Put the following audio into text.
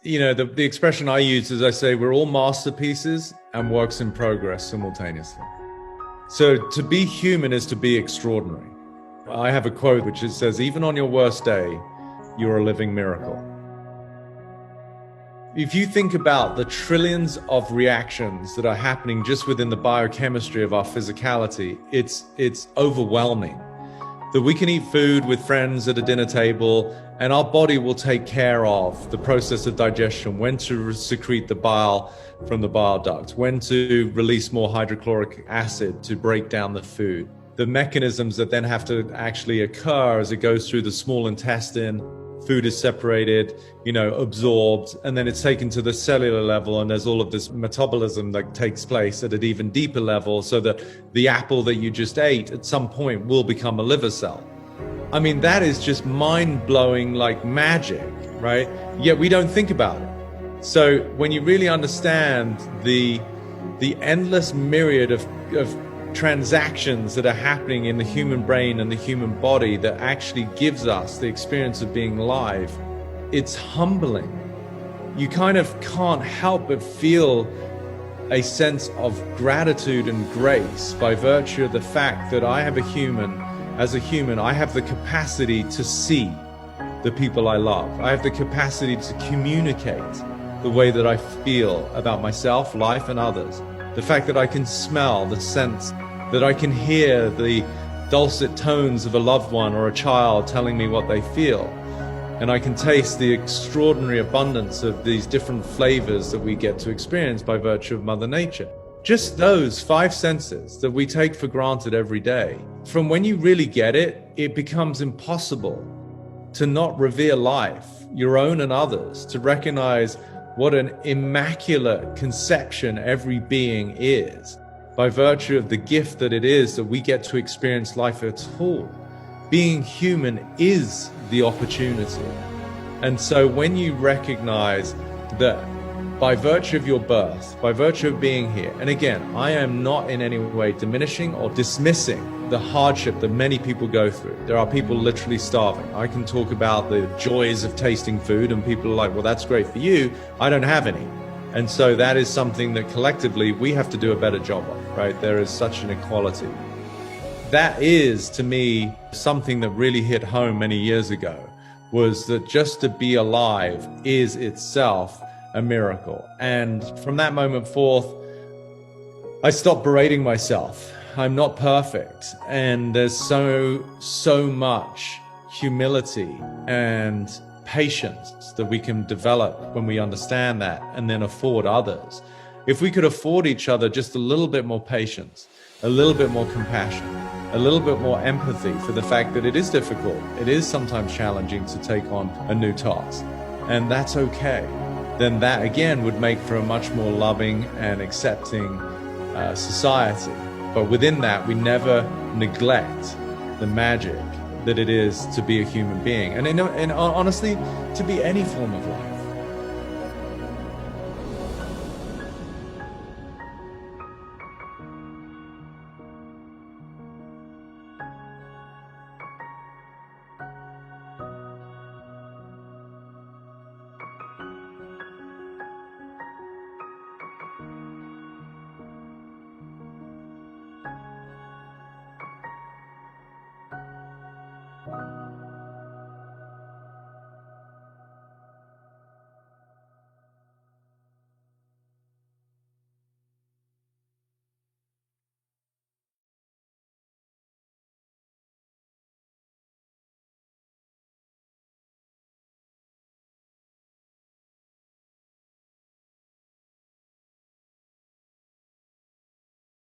The expression I use is I say we're all masterpieces and works in progress simultaneously. So to be human is to be extraordinary. I have a quote which says, even on your worst day, you're a living miracle. If you think about the trillions of reactions that are happening just within the biochemistry of our physicality, it's overwhelming. That we can eat food with friends at a dinner table and our body will take care of the process of digestion, when to secrete the bile from the bile duct, when to release more hydrochloric acid to break down the food. The mechanisms that then have to actually occur as it goes through the small intestine, food is separated, absorbed, and then it's taken to the cellular level, and there's all of this metabolism that takes place at an even deeper level, so that the apple that you just ate at some point will become a liver cell. I mean, that is just mind-blowing, like magic, right? Yet we don't think about it. So when you really understand the endless myriad of transactions that are happening in the human brain and the human body that actually gives us the experience of being alive, it's humbling. You kind of can't help but feel a sense of gratitude and grace by virtue of the fact that I have as a human, I have the capacity to see the people I love. I have the capacity to communicate the way that I feel about myself, life, and others. The fact that I can smell the sense, that I can hear the dulcet tones of a loved one or a child telling me what they feel. And I can taste the extraordinary abundance of these different flavors that we get to experience by virtue of Mother Nature. Just those 5 senses that we take for granted every day. From when you really get it, it becomes impossible to not revere life, your own and others, to recognize what an immaculate conception every being is, by virtue of the gift that it is that we get to experience life at all. Being human is the opportunity. And so when you recognize that by virtue of your birth, by virtue of being here, and again, I am not in any way diminishing or dismissing the hardship that many people go through. There are people literally starving. I can talk about the joys of tasting food and people are like, well, that's great for you. I don't have any. And so that is something that collectively we have to do a better job of, right? There is such an equality. That is, to me, something that really hit home many years ago, was that just to be alive is itself a miracle. And from that moment forth, I stopped berating myself. I'm not perfect. And there's so much humility and patience that we can develop when we understand that and then afford others. If we could afford each other just a little bit more patience, a little bit more compassion, a little bit more empathy for the fact that it is difficult, it is sometimes challenging to take on a new task, and that's okay, then that again would make for a much more loving and accepting society. But within that, we never neglect the magic that it is to be a human being, and honestly, to be any form of life.